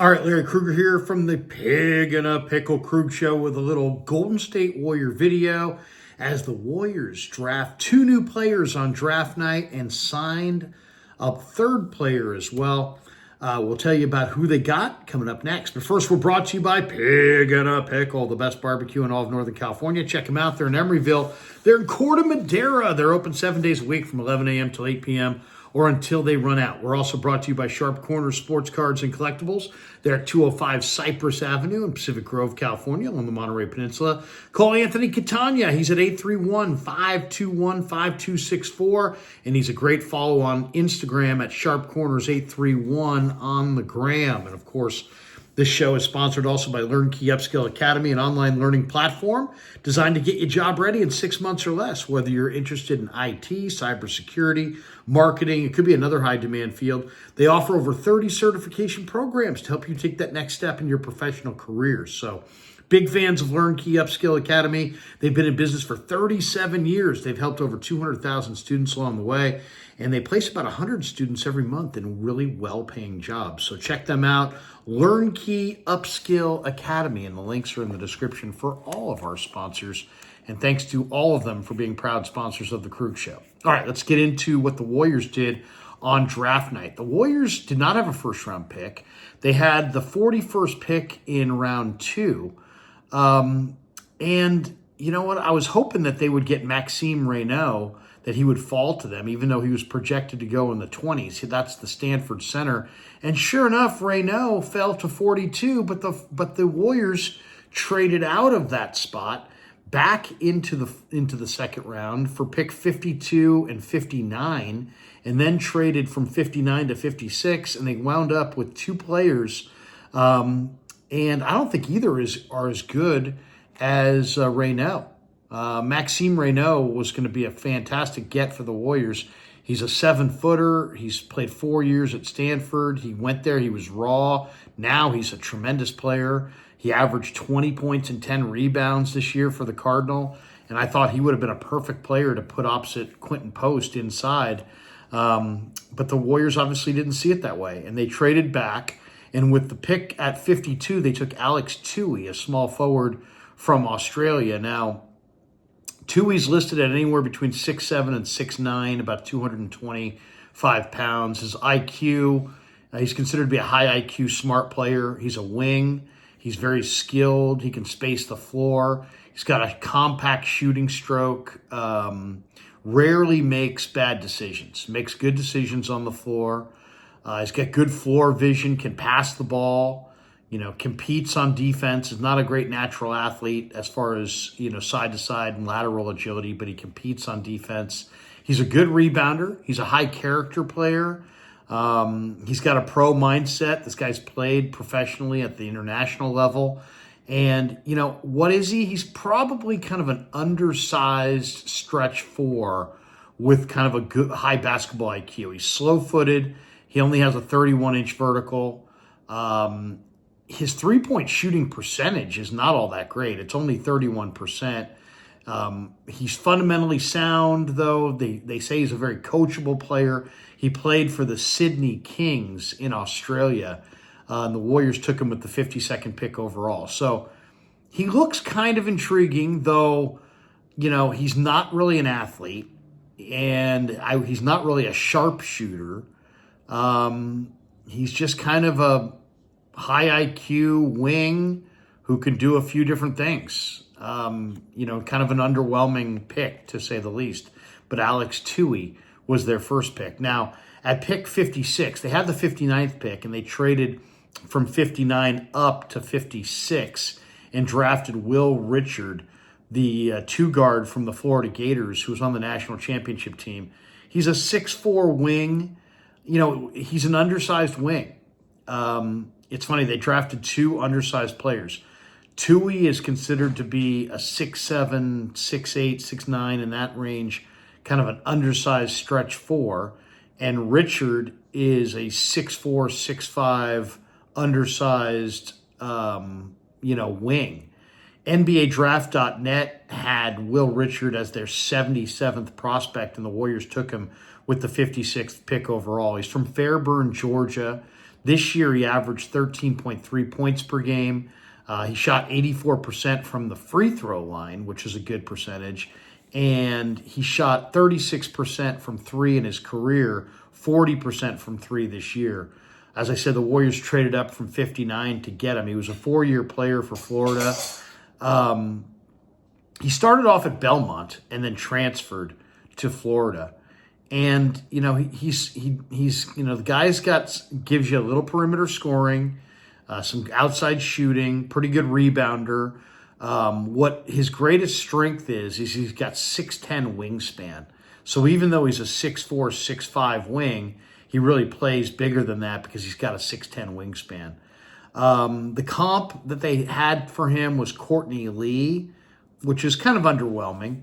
All right, Larry Krueger here from the Pig in a Pickle Krug Show with a little Golden State Warrior video as the Warriors draft two new players on draft night and signed a third player as well. We'll tell you about who they got coming up next. But first, we're brought to you by Pig in a Pickle, the best barbecue in all of Northern California. Check them out. They're in Emeryville. They're in Corte Madera. They're open 7 days a week from 11 a.m. till 8 p.m. or until they run out. We're also brought to you by Sharp Corner Sports Cards and Collectibles. They're at 205 Cypress Avenue in Pacific Grove, California, along the Monterey Peninsula. Call Anthony Catania. He's at 831-521-5264, and he's a great follow on Instagram at Sharp Corners 831 on the gram. And, of course, this show is sponsored also by LearnKey Upskill Academy, an online learning platform designed to get you job ready in 6 months or less, whether you're interested in IT, cybersecurity, marketing. It could be another high demand field. They offer over 30 certification programs to help you take that next step in your professional career. So big fans of LearnKey Upskill Academy. They've been in business for 37 years. They've helped over 200,000 students along the way, and they place about 100 students every month in really well-paying jobs. So check them out, LearnKey Upskill Academy, and the links are in the description for all of our sponsors. And thanks to all of them for being proud sponsors of the Krug Show. All right, let's get into what the Warriors did on draft night. The Warriors did not have a first-round pick. They had the 41st pick in round 2. And you know what? I was hoping that they would get Maxime Reynaud, that he would fall to them, even though he was projected to go in the 20s. That's the Stanford center. And sure enough, Reynaud fell to 42, but the Warriors traded out of that spot back into the second round for pick 52 and 59, and then traded from 59 to 56, and they wound up with two players. And I don't think either are as good as Reynaud. Maxime Reynaud was going to be a fantastic get for the Warriors. He's a 7-footer. He's played 4 years at Stanford. He went there. He was raw. Now he's a tremendous player. He averaged 20 points and 10 rebounds this year for the Cardinal, and I thought he would have been a perfect player to put opposite Quentin Post inside. But the Warriors obviously didn't see it that way, and they traded back. And with the pick at 52, they took Alex Tui, a small forward from Australia. Now, Tui's listed at anywhere between 6'7" and 6'9", about 225 pounds. His IQ, he's considered to be a high IQ smart player. He's a wing. He's very skilled. He can space the floor. He's got a compact shooting stroke. Rarely makes bad decisions. Makes good decisions on the floor. He's got good floor vision, can pass the ball, competes on defense, is not a great natural athlete as far as, side to side and lateral agility, but he competes on defense. He's a good rebounder. He's a high character player. He's got a pro mindset. This guy's played professionally at the international level. And, what is he? He's probably kind of an undersized stretch 4 with kind of a good high basketball IQ. He's slow-footed. He only has a 31-inch vertical. His three-point shooting percentage is not all that great. It's only 31%. He's fundamentally sound, though. They say he's a very coachable player. He played for the Sydney Kings in Australia, and the Warriors took him with the 52nd pick overall. So he looks kind of intriguing, though, he's not really an athlete, and he's not really a sharpshooter. He's just kind of a high IQ wing who can do a few different things. Kind of an underwhelming pick, to say the least. But Alex Tui was their first pick. Now, at pick 56, they had the 59th pick, and they traded from 59 up to 56 and drafted Will Richard, the two-guard from the Florida Gators, who was on the national championship team. He's a 6'4 wing. He's an undersized wing. It's funny, they drafted two undersized players. Tui is considered to be a 6'7", 6'8", 6'9", in that range, kind of an undersized stretch 4. And Richard is a 6'4", 6'5", undersized, wing. NBADraft.net had Will Richard as their 77th prospect, and the Warriors took him with the 56th pick overall. He's from Fairburn, Georgia. This year, he averaged 13.3 points per game. He shot 84% from the free throw line, which is a good percentage. And he shot 36% from three in his career, 40% from three this year. As I said, the Warriors traded up from 59 to get him. He was a 4-year player for Florida. He started off at Belmont and then transferred to Florida. And, he's the guy's gives you a little perimeter scoring, some outside shooting, pretty good rebounder. What his greatest strength is he's got 6'10" wingspan. So even though he's a 6'4", 6'5" wing, he really plays bigger than that because he's got a 6'10" wingspan. The comp that they had for him was Courtney Lee, which is kind of underwhelming.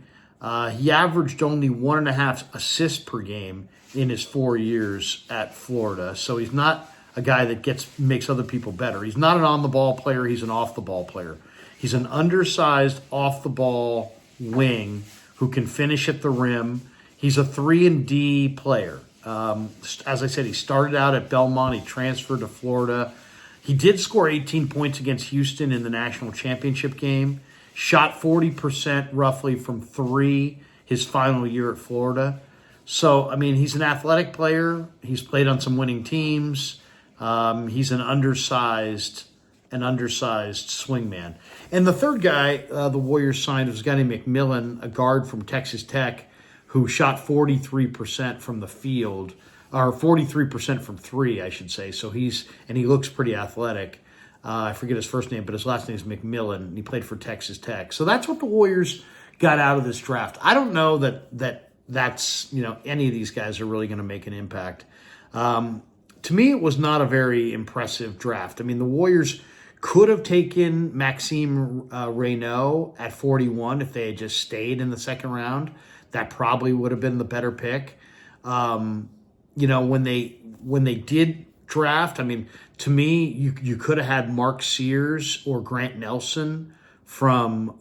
He averaged only 1.5 assists per game in his 4 years at Florida. So he's not a guy that makes other people better. He's not an on-the-ball player. He's an off-the-ball player. He's an undersized off-the-ball wing who can finish at the rim. He's a 3-and-D player. As I said, he started out at Belmont. He transferred to Florida. He did score 18 points against Houston in the national championship game. Shot 40% roughly from three his final year at Florida. So, he's an athletic player. He's played on some winning teams. He's an undersized swingman. And the third guy the Warriors signed was a guy named McMillan, a guard from Texas Tech, who shot 43% from the field, or 43% from three, I should say. So he looks pretty athletic. I forget his first name, but his last name is McMillan, and he played for Texas Tech. So that's what the Warriors got out of this draft. I don't know that's any of these guys are really going to make an impact. To me, it was not a very impressive draft. The Warriors could have taken Maxime Reynaud at 41 if they had just stayed in the second round. That probably would have been the better pick. When they did draft, to me, you could have had Mark Sears or Grant Nelson from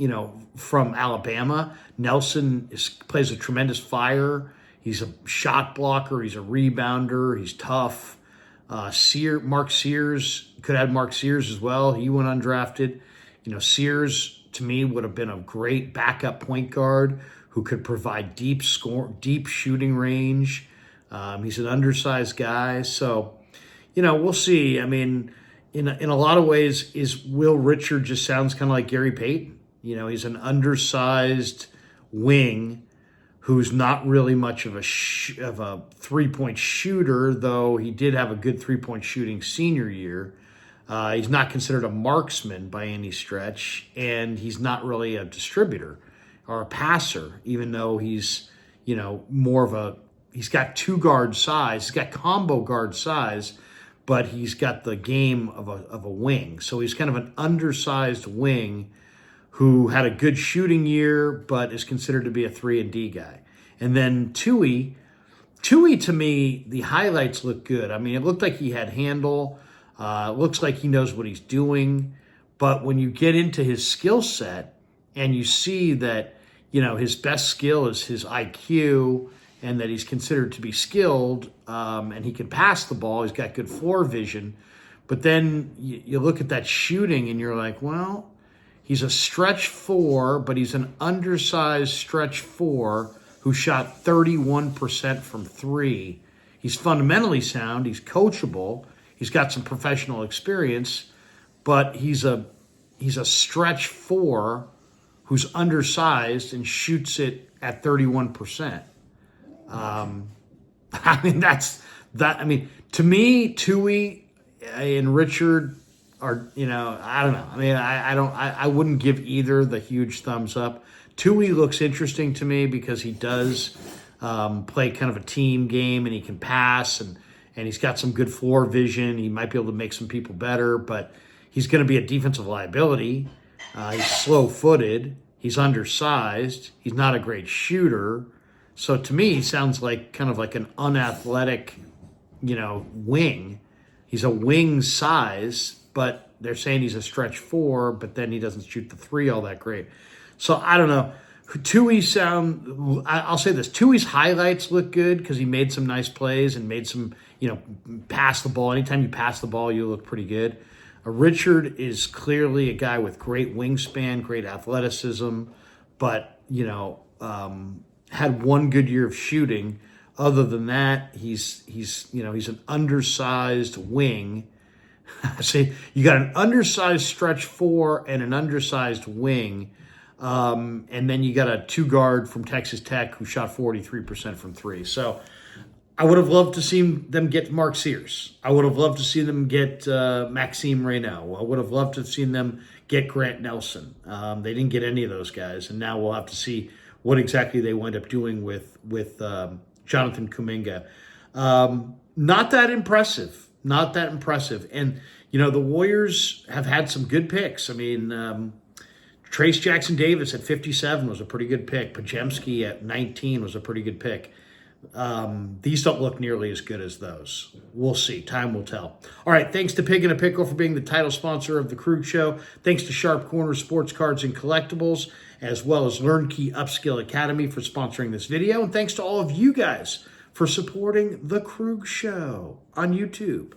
Alabama. Nelson plays a tremendous fire. He's a shot blocker. He's a rebounder. He's tough. Mark Sears, could have had Mark Sears as well. He went undrafted. Sears, to me, would have been a great backup point guard who could provide deep shooting range. He's an undersized guy. So, we'll see. In a lot of ways, Will Richard just sounds kind of like Gary Payton. He's an undersized wing who's not really much of a three-point shooter, though he did have a good three-point shooting senior year. He's not considered a marksman by any stretch, and he's not really a distributor or a passer, even though he's, he's got two guard size. He's got combo guard size, but he's got the game of a wing. So he's kind of an undersized wing who had a good shooting year, but is considered to be a 3-and-D guy. And then Toohey, to me, the highlights look good. It looked like he had handle. Looks like he knows what he's doing. But when you get into his skill set and you see that, his best skill is his IQ and that he's considered to be skilled and he can pass the ball, he's got good floor vision. But then you look at that shooting and you're like, well, he's a stretch four, but he's an undersized stretch four who shot 31% from three. He's fundamentally sound. He's coachable. He's got some professional experience, but he's a stretch four who's undersized and shoots it at 31%. To me, Toohey and Richard are, I don't know. I wouldn't give either the huge thumbs up. Toohey looks interesting to me because he does play kind of a team game and he can pass and he's got some good floor vision. He might be able to make some people better, but he's going to be a defensive liability. He's slow-footed. He's undersized. He's not a great shooter. So to me, he sounds like kind of like an unathletic, wing. He's a wing size, but they're saying he's a stretch four, but then he doesn't shoot the three all that great. So I don't know. I'll say this. Toohey's highlights look good because he made some nice plays and made some pass the ball. Anytime you pass the ball, you look pretty good. Richard is clearly a guy with great wingspan, great athleticism, but, had one good year of shooting. Other than that, he's an undersized wing. See, you got an undersized stretch four and an undersized wing. And then you got a two guard from Texas Tech who shot 43% from three. So I would have loved to see them get Mark Sears. I would have loved to see them get Maxime Reynaud. I would have loved to have seen them get Grant Nelson. They didn't get any of those guys, and now we'll have to see what exactly they wind up doing with Jonathan Kuminga. Not that impressive. Not that impressive. And, the Warriors have had some good picks. I mean, Trace Jackson Davis at 57 was a pretty good pick. Pajemski at 19 was a pretty good pick. These don't look nearly as good as those. We'll see. Time will tell. All right. Thanks to Pig and a Pickle for being the title sponsor of the Krug Show. Thanks to Sharp Corners Sports Cards and Collectibles, as well as LearnKey Upskill Academy for sponsoring this video. And thanks to all of you guys for supporting the Krug Show on YouTube.